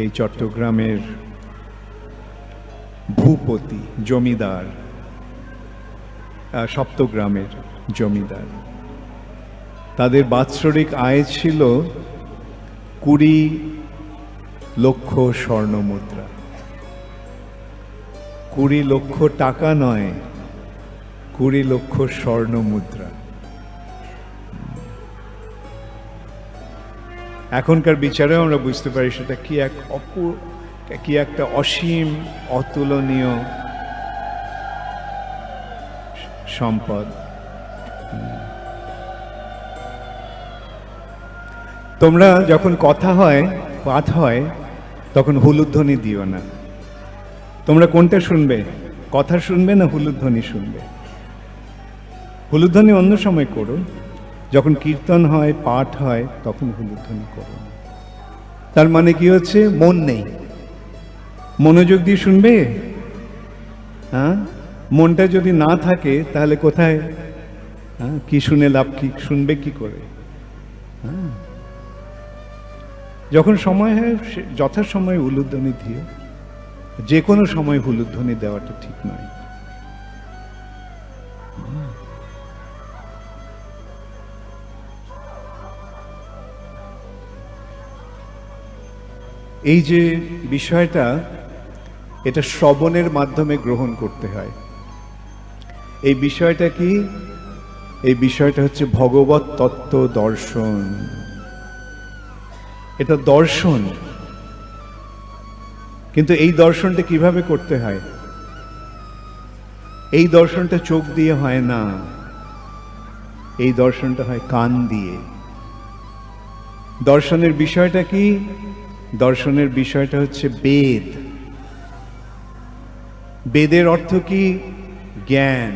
এই চট্টগ্রামের ভূপতি জমিদার, সপ্তগ্রামের জমিদার, তাদের বাৎসরিক আয় ছিল 20 লক্ষ স্বর্ণ মুদ্রা। 20 লক্ষ টাকা নয়, 20 লক্ষ স্বর্ণ মুদ্রা। এখনকার বিচারেও আমরা বুঝতে পারি সেটা কি একটা অসীম অতুলনীয় সম্পদ। তোমরা যখন কথা হয়, পাঠ হয়, তখন হুলুধ্বনি দিও না। তোমরা কোনটা শুনবে? কথা শুনবে না হুলুধ্বনি শুনবে? হুলুধ্বনি অন্য সময় করো, যখন কীর্তন হয়, পাঠ হয়, তখন হুলুধ্বনি করো। তার মানে কি হচ্ছে? মন নেই। মনোযোগ দিয়ে শুনবে। হ্যাঁ, মনটা যদি না থাকে তাহলে কোথায় কি শুনে লাভ? কি শুনবে কি করে? হ্যাঁ, যখন সময় হয় যথাসময়ে হুলুধ্বনি দিও। যে কোনো সময় হুলুধ্বনি দেওয়াটা ঠিক নয়। এই যে বিষয়টা, এটা শ্রবণের মাধ্যমে গ্রহণ করতে হয়। এই বিষয়টা কি? এই বিষয়টা হচ্ছে ভগবত তত্ত্ব দর্শন। এটা দর্শন। কিন্তু এই দর্শনটা কিভাবে করতে হয়? এই দর্শনটা চোখ দিয়ে হয় না, এই দর্শনটা হয় কান দিয়ে। দর্শনের বিষয়টা কি? দর্শনের বিষয়টা হচ্ছে বেদ। বেদের অর্থ কি? জ্ঞান।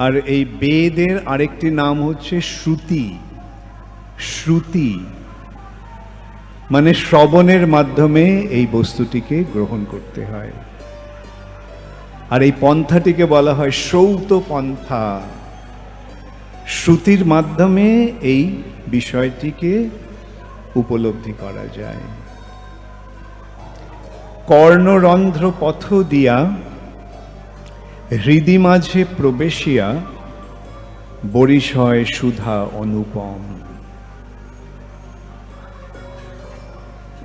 আর এই বেদের আরেকটি নাম হচ্ছে শ্রুতি। শ্রুতি মানে শ্রবণের মাধ্যমে এই বস্তুটিকে গ্রহণ করতে হয়। আর এই পন্থাটিকে বলা হয় শ্রৌত পন্থা। শ্রুতির মাধ্যমে এই বিষয়টিকে উপলব্ধি করা যায়। কর্ণরন্ধ্র পথ দিয়া হৃদি মাঝে প্রবেশিয়া বরিশয় সুধা অনুপম।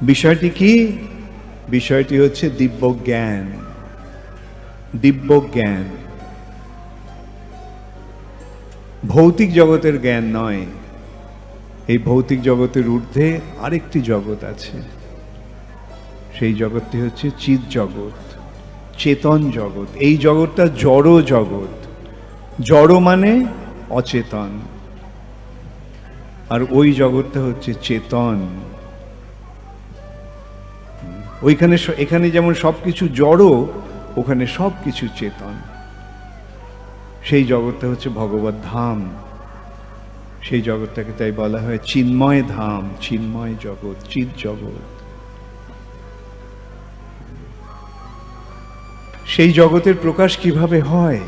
বিষয়টি কি? বিষয়টি হচ্ছে দিব্য জ্ঞান। দিব্য জ্ঞান ভৌতিক জগতের জ্ঞান নয়। এই ভৌতিক জগতের ঊর্ধ্বে আরেকটি জগৎ আছে। সেই জগৎটি হচ্ছে চিৎ জগৎ, চেতন জগৎ। এই জগৎটা জড় জগৎ। জড় মানে অচেতন, আর ওই জগৎটা হচ্ছে চেতন। ওইখানে, এখানে যেমন সবকিছু জড়, ওখানে সবকিছু চেতন। সেই জগৎটা হচ্ছে ভগবত ধাম। সেই জগৎটাকে তাই বলা হয় চিন্ময় ধাম, চিন্ময় জগৎ, চিৎ জগৎ। সেই জগতের প্রকাশ কিভাবে হয়?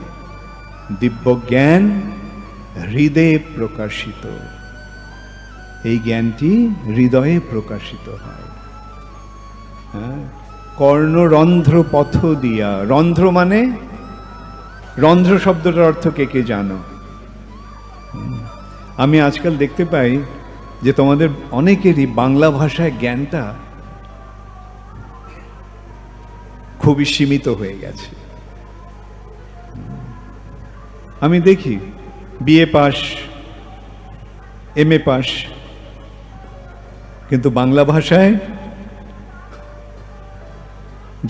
দিব্য জ্ঞান হৃদয়ে প্রকাশিত। এই জ্ঞানটি হৃদয়ে প্রকাশিত হয়। কর্ণরন্ধ্র পথ দিয়া। রন্ধ্র মানে, রন্ধ্র শব্দটার অর্থ কে কে জানো? আমি আজকাল দেখতে পাই যে তোমাদের অনেকেরই বাংলা ভাষায় জ্ঞানটা খুবই সীমিত হয়ে গেছে। আমি দেখি বিএ পাস, এমএ পাস, কিন্তু বাংলা ভাষায়,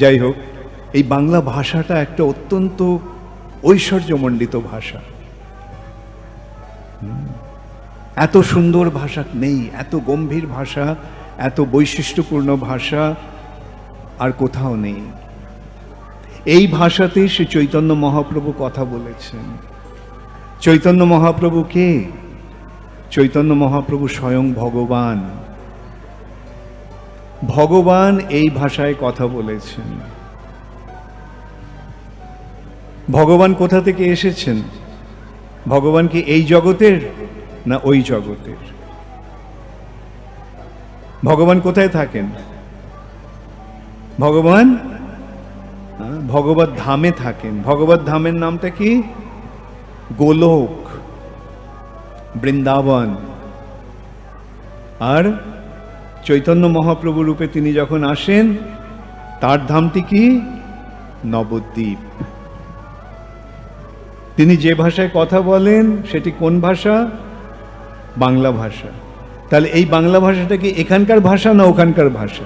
যাই হোক, এই বাংলা ভাষাটা একটা অত্যন্ত ঐশ্বর্যমণ্ডিত ভাষা। এত সুন্দর ভাষা নেই, এত গম্ভীর ভাষা, এত বৈশিষ্ট্যপূর্ণ ভাষা আর কোথাও নেই। এই ভাষাতেই শ্রী চৈতন্য মহাপ্রভু কথা বলেছেন। চৈতন্য মহাপ্রভু কে? চৈতন্য মহাপ্রভু স্বয়ং ভগবান। ভগবান এই ভাষায় কথা বলেছেন। ভগবান কোথা থেকে এসেছেন? ভগবান কি এই জগতের না ওই জগতের? ভগবান কোথায় থাকেন? ভগবান ভগবত ধামে থাকেন। ভগবত ধামের নামটা কি? গোলোক, বৃন্দাবন। আর চৈতন্য মহাপ্রভু রূপে তিনি যখন আসেন, তার ধামটি কি? নবদ্বীপ। তিনি যে ভাষায় কথা বলেন সেটি কোন ভাষা? বাংলা ভাষা। তাহলে এই বাংলা ভাষাটা কি এখানকার ভাষা না ওখানকার ভাষা?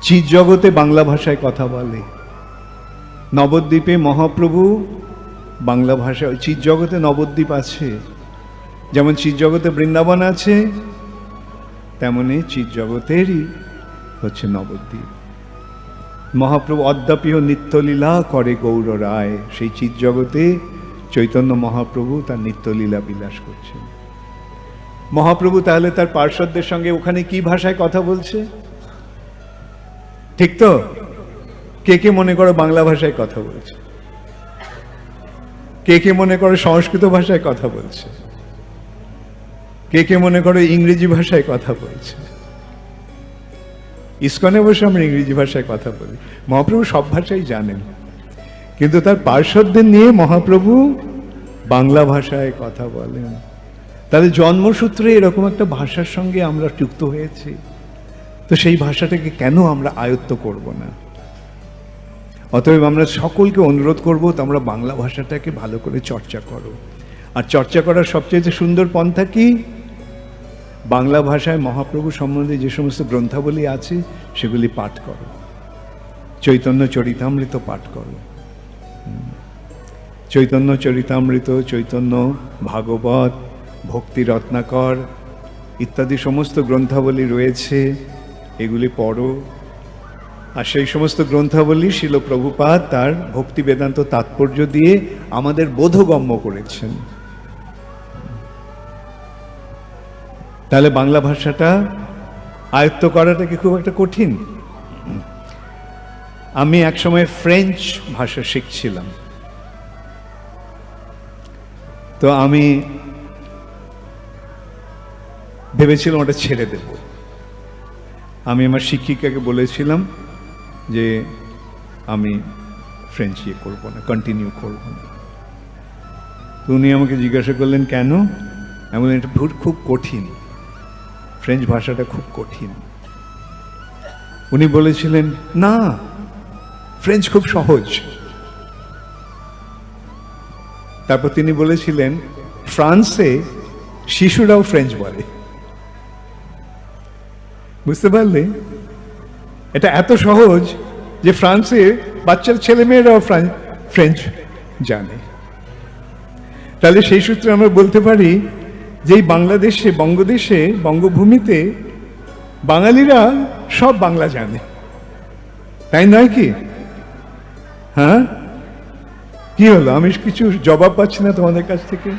চিৎ জগতে বাংলা ভাষায় কথা বলে। নবদ্বীপে মহাপ্রভু বাংলা ভাষা। চিৎ জগতে নবদ্বীপ আছে, যেমন চিৎ জগতে বৃন্দাবন আছে, তেমনি চিৎ জগতেরই হচ্ছে নবদ্বীপ। মহাপ্রভু অদ্যাপিও নিত্যলীলা করে গৌর রায়। সেই চিৎ জগতে চৈতন্য মহাপ্রভু তার নিত্যলীলা বিলাস করছেন। মহাপ্রভু তাহলে তার পার্শ্বদের সঙ্গে ওখানে কি ভাষায় কথা বলছে? ঠিক তো? কে কে মনে করো বাংলা ভাষায় কথা বলছে? কে কে মনে করো সংস্কৃত ভাষায় কথা বলছে? কে কে মনে করো ইংরেজি ভাষায় কথা বলছে? ইস্কনে বসে আমরা ইংরেজি ভাষায় কথা বলি। মহাপ্রভু সব ভাষাই জানেন, কিন্তু তার পার্শ্বদের নিয়ে মহাপ্রভু বাংলা ভাষায় কথা বলেন। তাহলে জন্মসূত্রে এরকম একটা ভাষার সঙ্গে আমরা যুক্ত হয়েছি, তো সেই ভাষাটাকে কেন আমরা আয়ত্ত করব না? অতএব আমরা সকলকে অনুরোধ করব, তোমরা বাংলা ভাষাটাকে ভালো করে চর্চা করো। আর চর্চা করার সবচেয়ে সুন্দর পন্থা কি? বাংলা ভাষায় মহাপ্রভু সম্বন্ধে যে সমস্ত গ্রন্থাবলী আছে সেগুলি পাঠ করো। চৈতন্য চরিতামৃত পাঠ করো। চৈতন্য চরিতামৃত, চৈতন্য ভাগবত, ভক্তি রত্নাকর ইত্যাদি সমস্ত গ্রন্থাবলী রয়েছে, এগুলি পড়ো। আর সেই সমস্ত গ্রন্থাবলী শিল প্রভুপাদ তার ভক্তি বেদান্ত তাৎপর্য দিয়ে আমাদের বোধগম্য করেছেন। তাহলে বাংলা ভাষাটা আয়ত্ত করাটা কি খুব একটা কঠিন? আমি একসময় ফ্রেঞ্চ ভাষা শিখছিলাম, তো আমি ভেবেছিলাম ওটা ছেড়ে দেব। আমি আমার শিক্ষিকাকে বলেছিলাম যে আমি ফ্রেঞ্চ করবো না, কন্টিনিউ করবো না। তো উনি আমাকে জিজ্ঞাসা করলেন কেন? আমি বললাম এটা খুব কঠিন, ফ্রেঞ্চ ভাষাটা খুব কঠিন। উনি বলেছিলেন না, ফ্রেঞ্চ খুব সহজ। তারপর তিনি বলেছিলেন ফ্রান্সে শিশুরাও ফ্রেঞ্চ বলে। বুঝতে পারলে? এটা এত সহজ যে ফ্রান্সে বাচ্চার ছেলেমেয়েরাও ফ্রেঞ্চ জানে। তাহলে সেই সূত্রে আমরা বলতে পারি যে এই বাংলাদেশে, বঙ্গদেশে, বঙ্গভূমিতে বাঙালিরা সব বাংলা জানে, তাই নয় কি? হ্যাঁ, কি হলো? আমি কিছু জবাব পাচ্ছি না তোমাদের কাছ থেকে,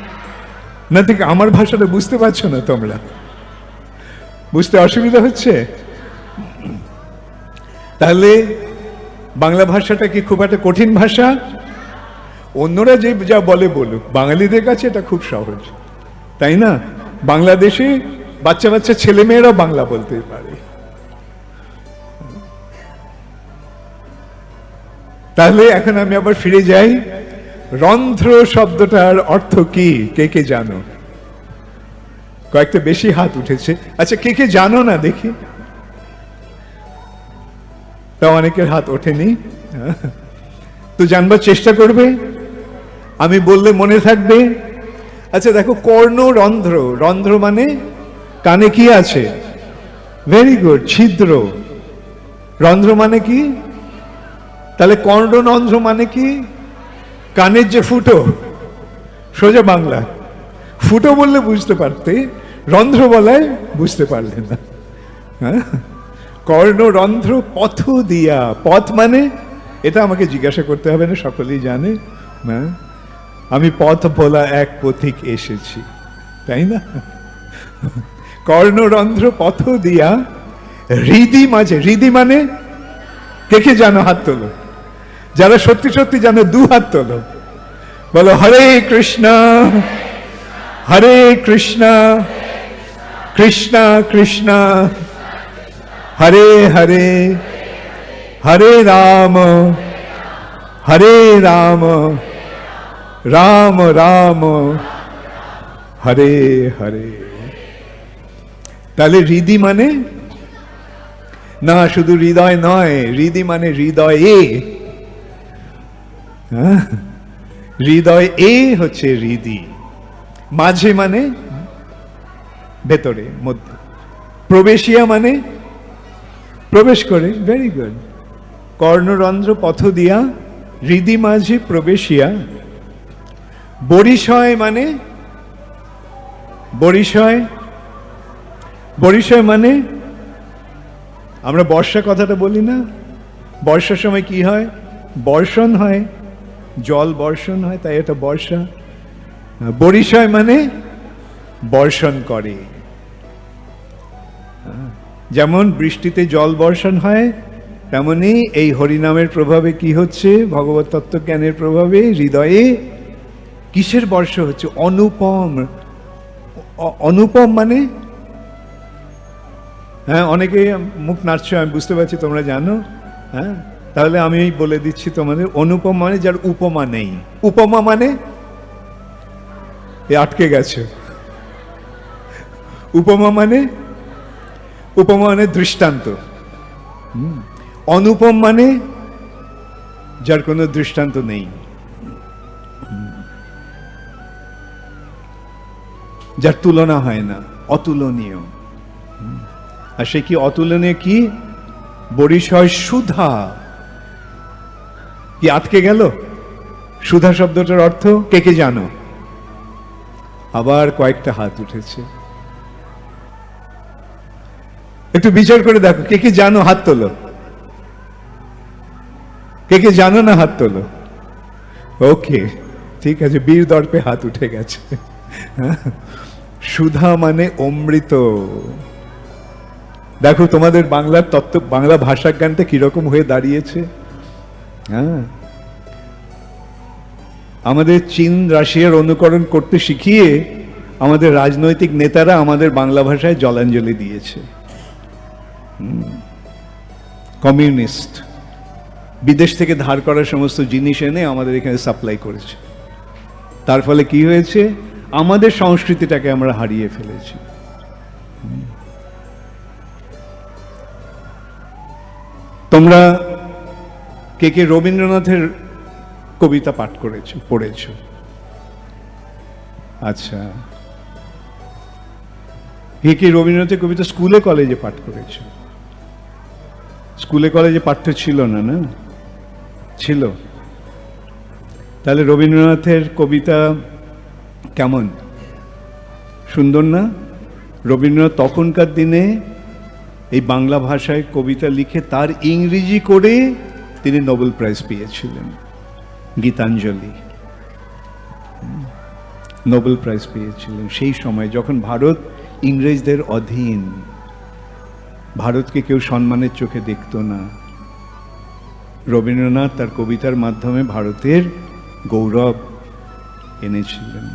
না থেকে আমার ভাষাটা বুঝতে পারছো না? তোমরা বুঝতে অসুবিধা হচ্ছে? তাহলে বাংলা ভাষাটা কি খুব একটা কঠিন ভাষা? অন্যরা যে যা বলে বলুক, বাঙালিদের কাছে এটা খুব সহজ, তাই না? বাংলাদেশে বাচ্চা বাচ্চা ছেলেমেয়েরা বাংলা বলতে পারে। তাহলে এখন আমি আবার ফিরে যাই, রন্ধ্র শব্দটার অর্থ কি? কে কে জানো? কয়েকটা বেশি হাত উঠেছে। আচ্ছা, কে কে জানো না দেখি? তা অনেকের হাত ওঠেনি। তো জানবার চেষ্টা করবে, আমি বললে মনে থাকবে। আচ্ছা দেখো, কর্ণরন্ধ্র, রন্ধ্র মানে কানে কি আছে? ভেরি গুড, ছিদ্র। রন্ধ্র মানে কি? তাহলে কর্ণরন্ধ্র মানে কি? কানের যে ফুটো। সোজা বাংলা, ফুটো বললে বুঝতে পারতে, রন্ধ্র বলায় বুঝতে পারলে না। হ্যাঁ, কর্ণরন্ধ্র পথ দিয়া। পথ মানে, এটা আমাকে জিজ্ঞাসা করতে হবে না, সকলেই জানে। হ্যাঁ, আমি পথ বলা এক পথিক এসেছি, তাই না? কর্ণরন্ধ্র পথ দিয়া হৃদি মাঝে। হৃদি মানে কে কে জানো? হাত তোলো। যারা সত্যি সত্যি জানো দু হাত তোলো, বলো হরে কৃষ্ণ হরে কৃষ্ণ কৃষ্ণ কৃষ্ণ হরে হরে হরে রাম রাম রাম হরে হরে। তাহলে হৃদি মানে না শুধু হৃদয় নয়, হৃদি মানে হৃদয়ে। হৃদয় এ হচ্ছে হৃদি। মাঝে মানে ভেতরে, মধ্যে। প্রবেশিয়া মানে প্রবেশ করে। Very good. কর্ণরন্ধ্র পথ দিয়া হৃদি মাঝে প্রবেশিয়া। বরিশয় মানে বরিশয়, বরিশয় মানে আমরা বর্ষা কথাটা বলি না, বর্ষার সময় কি হয়? বর্ষণ হয়, জল বর্ষণ হয়, তাই এটা বর্ষা। বরিশয় মানে বর্ষণ করে। যেমন বৃষ্টিতে জল বর্ষণ হয়, তেমনি এই হরিনামের প্রভাবে কি হচ্ছে? ভগবত তত্ত্বজ্ঞানের প্রভাবে হৃদয়ে কিসের বর্ষা হচ্ছে? অনুপম। অনুপম মানে, হ্যাঁ অনেকে মুখ নাড়ছ, আমি বুঝতে পারছি তোমরা জানো। হ্যাঁ তাহলে আমি বলে দিচ্ছি তোমাদের, অনুপম মানে যার উপমা নেই। উপমা মানে আটকে গেছে। উপমা মানে, উপমা মানে দৃষ্টান্ত। অনুপম মানে যার কোনো দৃষ্টান্ত নেই, যার তুলনা হয় না, অতুলনীয়। আর সে কি অতুলনীয়? কি? বরিশয় সুধা। কি আটকে গেল? সুধা শব্দটার অর্থ কে কে জানো? আবার কয়েকটা হাত উঠেছে। একটু বিচার করে দেখো, কে কে জানো? হাত তোলো। কে কে জানো না? হাত তোলো। ওকে, ঠিক আছে, বীর দর্পে হাত উঠে গেছে। সুধা মানে অমৃত। দেখো তোমাদের বাংলার তত্ত্ব, বাংলা ভাষা জ্ঞানটা কিরকম হয়ে দাঁড়িয়েছে। হ্যাঁ, আমাদের চীন রাশিয়ার অনুকরণ করতে শিখিয়ে আমাদের রাজনৈতিক নেতারা আমাদের বাংলা ভাষায় জলাঞ্জলি দিয়েছে। কমিউনিস্ট বিদেশ থেকে ধার করা সমস্ত জিনিস এনে আমাদের এখানে সাপ্লাই করেছে। তার ফলে কি হয়েছে? আমাদের সংস্কৃতিটাকে আমরা হারিয়ে ফেলেছি। তোমরা কে কে রবীন্দ্রনাথের কবিতা পাঠ করেছো, পড়েছো? আচ্ছা, কে কে রবীন্দ্রনাথের কবিতা স্কুলে কলেজে পাঠ করেছো? স্কুলে কলেজে পাঠ্য ছিল না, না ছিল? তাহলে রবীন্দ্রনাথের কবিতা কেমন? সুন্দর না? রবীন্দ্রনাথ তখনকার দিনে এই বাংলা ভাষায় কবিতা লিখে তার ইংরেজি করে তিনি নোবেল প্রাইজ পেয়েছিলেন। গীতাঞ্জলি নোবেল প্রাইজ পেয়েছিলেন সেই সময় যখন ভারত ইংরেজদের অধীন। ভারতকে কেউ সম্মানের চোখে দেখত না। রবীন্দ্রনাথ তার কবিতার মাধ্যমে ভারতের গৌরব এনেছিলেন।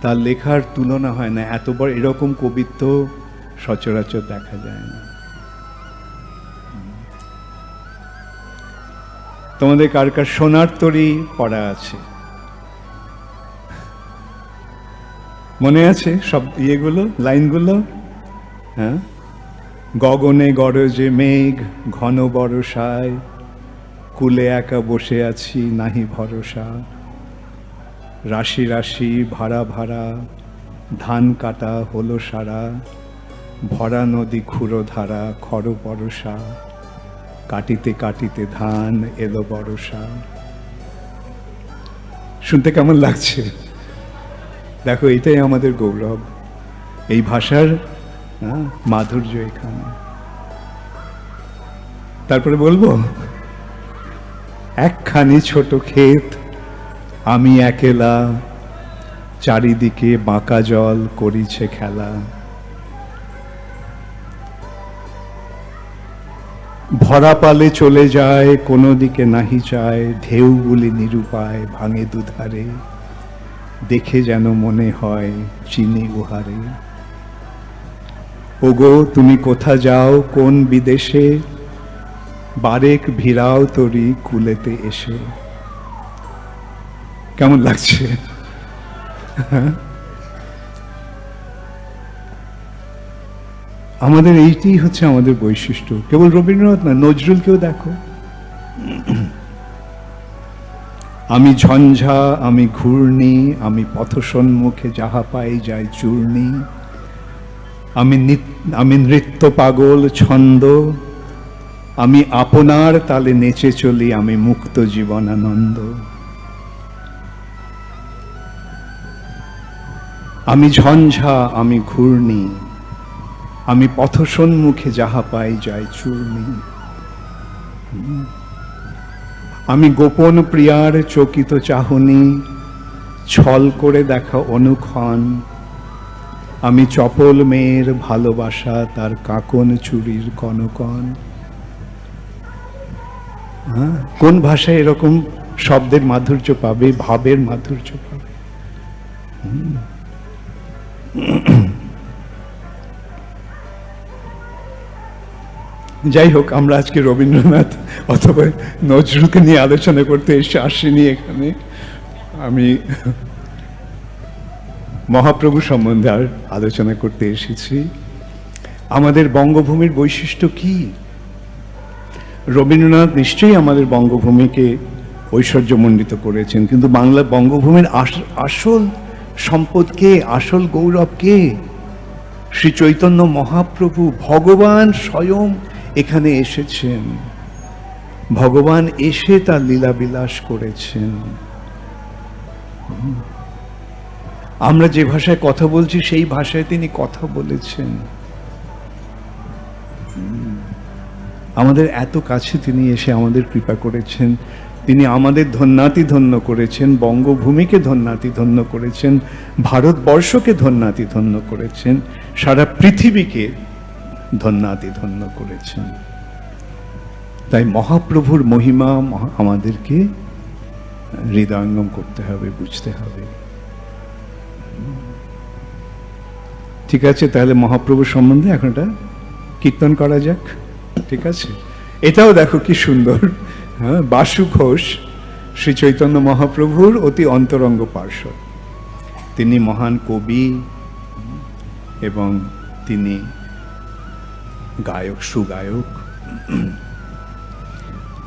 তার লেখার তুলনা হয় না। এত বড় এরকম কবিত্ব সচরাচর দেখা যায় না। তোমাদের কার কার সোনার তরী পড়া আছে? মনে আছে সব ইয়েগুলো, লাইনগুলো? হ্যাঁ, গগনে গরজে মেঘ ঘন বরষায়, কুলে একা বসে আছি নাহি ভরসা, রাশি রাশি ভাড়া ভাড়া ধান কাটা হলো সারা, ভরা নদী ক্ষুরো ধারা খর বরষা, কাটিতে কাটিতে ধান এলো বরষা। শুনতে কেমন লাগছে? দেখো, এটাই আমাদের গৌরব, এই ভাষার মাধুর্য এখানে। তারপরে বলবো, একখানি ছোট ক্ষেত আমি একেলা, চারিদিকে বাঁকা জল করিছে খেলা, ভরা পালে চলে যায় কোনো দিকে নাহি চায়, ঢেউগুলি নিরুপায় ভাঙে দুধারে, দেখে যেন মনে হয় চিনি উহারে। ওগো তুমি কোথা যাও কোন বিদেশে, বারেক ভিড়াও তরি কুলেতে এসে। কেমন লাগছে? আমাদের এইটাই হচ্ছে আমাদের বৈশিষ্ট্য। কেবল রবীন্দ্রনাথ না, নজরুলকেও দেখো। আমি ঝঞ্ঝা, আমি ঘূর্ণি, আমি পথসন্মুখে যাহা পাই যাই চূর্ণি, আমি নৃত্য পাগল ছন্দ, আমি আপনার তালে নেচে চলি, আমি মুক্ত জীবনানন্দ। আমি ঝঞ্ঝা, আমি ঘূর্ণি, আমি পথসন্মুখে যাহা পাই যাই চূর্ণি, আমি গোপন প্রিয়ার চকিত চাহনি, ছল করে দেখা অনুক্ষণ, আমি চপল মেয়ের ভালোবাসা তার কাকন চুরির কনকন। কোন ভাষায় এরকম শব্দের মাধুর্য পাবে, ভাবের মাধুর্য পাবে? যাই হোক, আমরা আজকে রবীন্দ্রনাথ অথবা নজরুলকে নিয়ে আলোচনা করতে আসিনি এখানে। আমি মহাপ্রভু সম্বন্ধে আর আলোচনা করতে এসেছি। আমাদের বঙ্গভূমির বৈশিষ্ট্য কি? রবীন্দ্রনাথ নিশ্চয়ই আমাদের বঙ্গভূমিকে ঐশ্বর্যমণ্ডিত করেছেন, কিন্তু বাংলা বঙ্গভূমির আসল সম্পদ কে, আসল গৌরব কে? শ্রী চৈতন্য মহাপ্রভু, ভগবান স্বয়ং এখানে এসেছেন, ভগবান এসে তার লীলা বিলাস করেছেন। আমরা যে ভাষায় কথা বলছি সেই ভাষায় তিনি কথা বলেছেন। আমাদের এত কাছে তিনি এসে আমাদের কৃপা করেছেন, তিনি আমাদের ধন্যাতি ধন্য করেছেন, বঙ্গভূমিকে ধন্যাতি ধন্য করেছেন, ভারতবর্ষকে ধন্যাতি ধন্য করেছেন, সারা পৃথিবীকে ধন্যাতি ধন্য করেছেন। তাই মহাপ্রভুর মহিমা আমাদেরকে হৃদয়ঙ্গম করতে হবে, বুঝতে হবে। ঠিক আছে, তাহলে মহাপ্রভুর সম্বন্ধে এখন এটা কীর্তন করা যাক। ঠিক আছে, এটাও দেখো কি সুন্দর। হ্যাঁ, বাসু ঘোষ শ্রী চৈতন্য মহাপ্রভুর অতি অন্তরঙ্গ পার্শ্বদ। তিনি মহান কবি এবং তিনি গায়ক, সুগায়ক।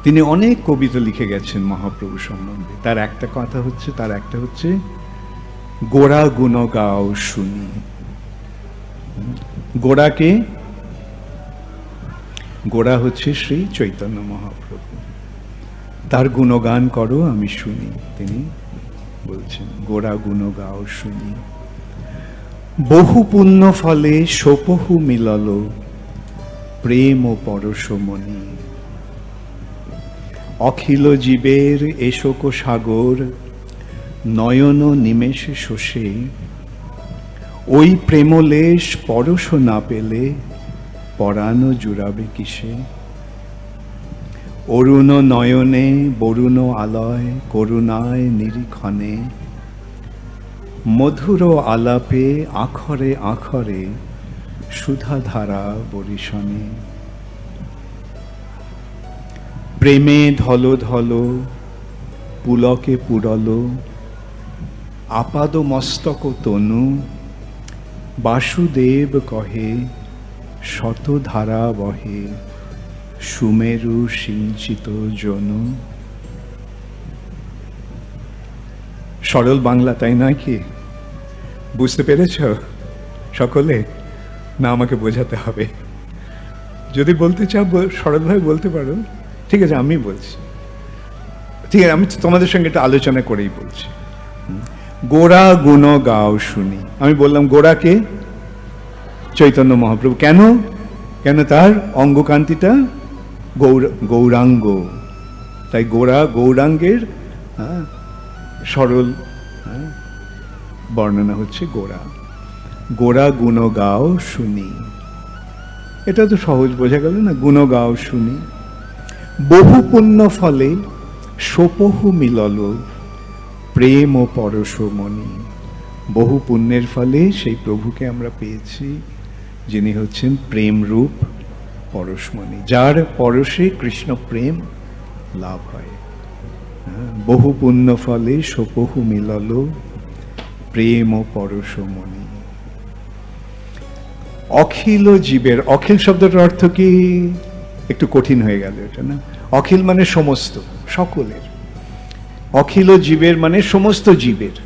তিনি অনেক কবিতা লিখে গেছেন মহাপ্রভু সম্বন্ধে। তার একটা হচ্ছে গোড়া গুণ গাও শুনি। গোড়াকে, গোড়া হচ্ছে শ্রী চৈতন্য মহাপ্রভু, তার গুণগান করো আমি শুনি। তিনি বলছেন গোড়া গুণ গাও শুনি। বহু পুণ্য ফলে সোপহু মিলল, প্রেম ও পরশমণি। অখিল জীবের এশোক সাগর, নয়ন নিমেষে শোষে। ওই প্রেমলেশ পরশ না পেলে, পরাণ জুড়াবে কিসে। অরুণ নয়নে বরুণ আলয়, করুণায় নিরীক্ষণে। মধুর আলাপে আখরে আখরে, সুধাধারা বরিশনে। প্রেমে ধল ধল পুলকে পুরল, আপাদ মস্তক তনু। বাসুদেব কহে শতধারা বহে, সুমেরু সিঞ্চিত জনু। সরল বাংলা, তাই নয় কি? বুঝতে পেরেছ সকলে? না আমাকে বোঝাতে হবে? যদি বলতে চাও সরলভাবে বলতে পারো। ঠিক আছে, আমি বলছি। ঠিক আছে, আমি তোমাদের সঙ্গে একটা আলোচনা করেই বলছি। গোড়া গুণ গাও শুনি। আমি বললাম গোড়াকে চৈতন্য মহাপ্রভু। কেন? কেন? তার অঙ্গকান্তিটা গৌরাঙ্গ, তাই গোড়া গৌরাঙ্গের সরল বর্ণনা হচ্ছে গোড়া। গোড়া গুণ গাও শুনি, এটা তো সহজ বোঝা গেল না? গুণ গাও শুনি। বহু পুণ্য ফলে সোপহু মিলল, প্রেম ও পরশমণি। বহু পুণ্যের ফলে সেই প্রভুকে আমরা পেয়েছি, যিনি হচ্ছেন প্রেম রূপ পরশমণি, যার পরশে কৃষ্ণ প্রেম লাভ হয়। বহু পুণ্য ফলে সোপহু মিলল প্রেম ও পরশমণি। অখিল জীবের, অখিল শব্দটার অর্থ কি? একটু কঠিন হয়ে গেল এটা না? অখিল মানে সমস্ত, সকলের। অখিল জীবের মানে সমস্ত জীবের।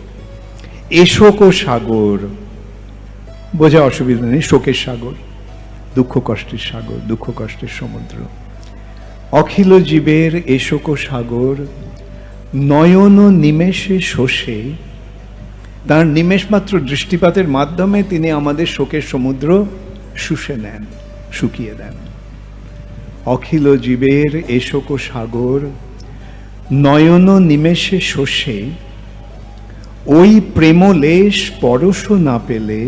এশোক সাগর, বোঝা অসুবিধা নেই, শোকের সাগর, দুঃখ কষ্টের সাগর, দুঃখ কষ্টের সমুদ্র। অখিল জীবের এশোক সাগর, নয়ন নিমেষে শোষে, তার নিমেষ মাত্র দৃষ্টিপাতের মাধ্যমে তিনি আমাদের শোকের সমুদ্র শুষে নেন, শুকিয়ে দেন। অখিল জীবের এশোক সাগর, নয়ন নিমেষে শোষে, ওই প্রেমলেশ পরশ না পেলে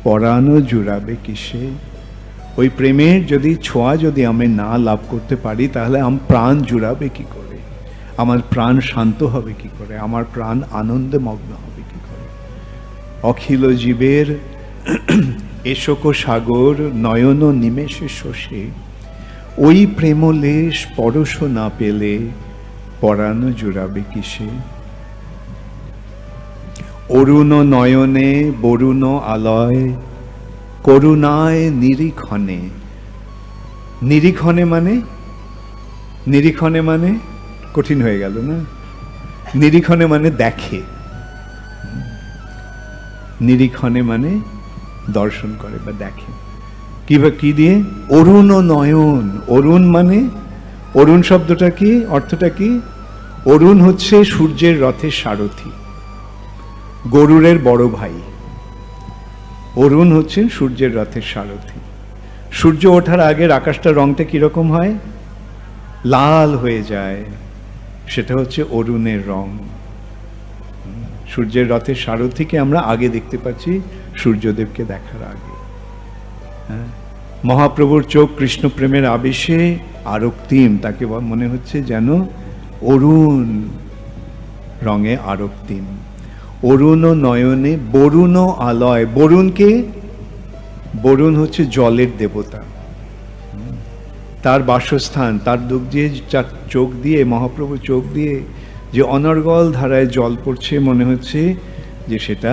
পরাণ জুড়াবে কিসে। ওই প্রেমের যদি ছোঁয়া যদি আমি না লাভ করতে পারি, তাহলে আমার প্রাণ জুড়াবে কি করে, আমার প্রাণ শান্ত হবে কি করে, আমার প্রাণ আনন্দে মগ্ন হবে কি করে। অখিল জীবের এশোক সাগর, নয়ন নিমেষে শোষে, ওই প্রেমলেশ পরশ না পেলে পরাণ জুড়াবে কিসে। অরুণ নয়নে বরুণ আলয়, করুণায় নিরীক্ষণে। নিরীক্ষণে মানে, নিরীক্ষণে মানে কঠিন হয়ে গেল না? নিরীক্ষণে মানে দেখে, নিরীক্ষণে মানে দর্শন করে বা দেখে। কি দিয়ে? অরুণ নয়ন। অরুণ মানে, অরুণ শব্দটা কি, অর্থটা কি? অরুণ হচ্ছে সূর্যের রথের সারথি, গরুরের বড় ভাই। অরুণ হচ্ছেন সূর্যের রথের সারথি। সূর্য ওঠার আগের আকাশটার রংটা কিরকম হয়? লাল হয়ে যায়, সেটা হচ্ছে অরুণের রং। সূর্যের রথের সারথিকে আমরা আগে দেখতে পাচ্ছি, সূর্যদেবকে দেখার আগে। মহাপ্রভুর চোখ কৃষ্ণ প্রেমের আবেশে আরক্তিম, তাকে মনে হচ্ছে যেন অরুণ রঙে আরক্তিম। অরুণ নয়নে বরুণ আলয়। বরুণকে, বরুণ হচ্ছে জলের দেবতা, তার বাসস্থান, তার চোখ দিয়ে, মহাপ্রভু চোখ দিয়ে যে অনর্গল ধারায় জল পড়ছে, মনে হচ্ছে যে সেটা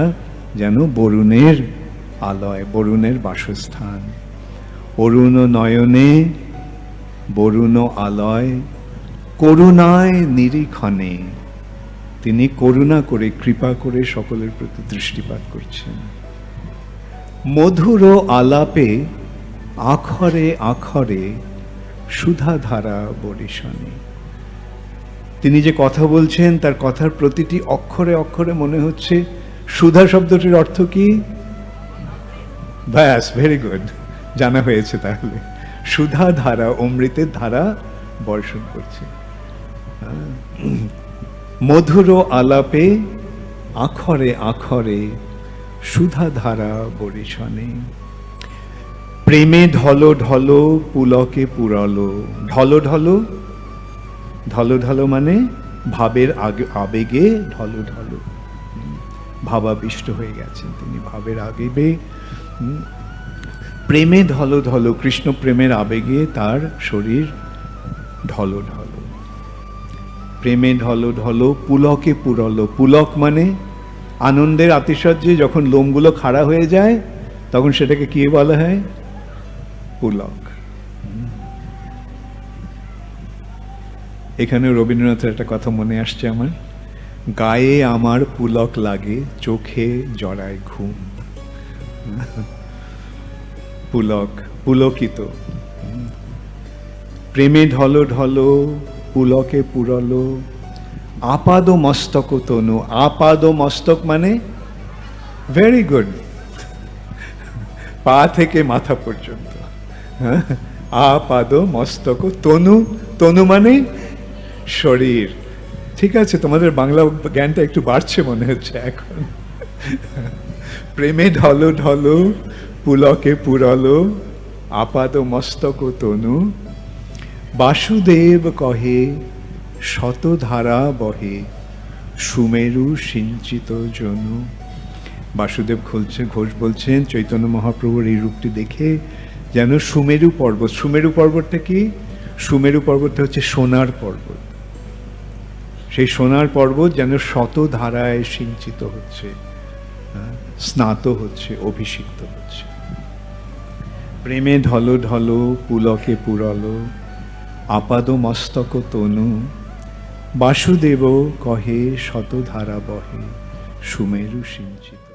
যেন বরুণের আলয়, বরুণের বাসস্থান। অরুণ নয়নে বরুণ আলয়, করুণায় নিরীক্ষণে, তিনি করুণা করে, কৃপা করে সকলের প্রতি দৃষ্টিপাত করছেন। মধুর আলাপে আখরে আখরে সুধাধারা বরিশনে। তিনি যে কথা বলছেন, তার কথার প্রতিটি অক্ষরে অক্ষরে মনে হচ্ছে সুধা শব্দটির অর্থ কি? ব্যাস, ভেরি গুড, জানা হয়েছে তাহলে। সুধা ধারা, অমৃতের ধারা বর্ষণ করছে। মধুর আলাপে আখরে আখরে সুধা ধারা বরিশনে। প্রেমে ঢল ঢল পুলকে পুরলো। ঢল ঢল, ঢল ঢল মানে ভাবের আবেগে ঢল ঢল, ভাবাবিষ্ট হয়ে গেছেন তিনি, ভাবের আবেগে। প্রেমে ঢল ঢল, কৃষ্ণ প্রেমের আবেগে তার শরীর ঢল ঢল। প্রেমে ঢল ঢল পুলকে পুরলো। পুলক মানে আনন্দের আতিশয্যে যখন লোমগুলো খাড়া হয়ে যায়, তখন সেটাকে কি বলা হয়? পুলক। এখানে রবীন্দ্রনাথের একটা কথা মনে আসছে আমার, গায়ে আমার পুলক লাগে, চোখে জড়ায় ঘুম। পুলক, পুলকিত। প্রেমে ঢল ঢল পুলকে পুরলো, আপাদ মস্তক তনু। আপাদ মস্তক মানে ভেরি গুড, পা থেকে মাথা পর্যন্ত। আপাদ মস্তক তনু। তনু মানে শরীর। ঠিক আছে, তোমাদের বাংলা জ্ঞানটা একটু বাড়ছে মনে হচ্ছে এখন। প্রেমে ঢল ঢল পুলকে পুরলো, আপাদ মস্তক তনু। বাসুদেব কহে শতধারা বহে, সুমেরু সিঞ্চিত জনু। বাসুদেব ঘোষ বলছেন চৈতন্য মহাপ্রভুর এই রূপটি দেখে যেন সুমেরু পর্বত, সুমেরু পর্বতটা কি? সুমেরু পর্বতটা হচ্ছে সোনার পর্বত। সেই সোনার পর্বত যেন শত ধারায় সিঞ্চিত হচ্ছে, স্নাত হচ্ছে, অভিষিক্ত হচ্ছে। প্রেমে ঢল ঢল পুলকে পুরল, আপাদ মস্তক তনু, বাসুদেব কহে শত ধারা বহে, সুমেরু সিঞ্চিত।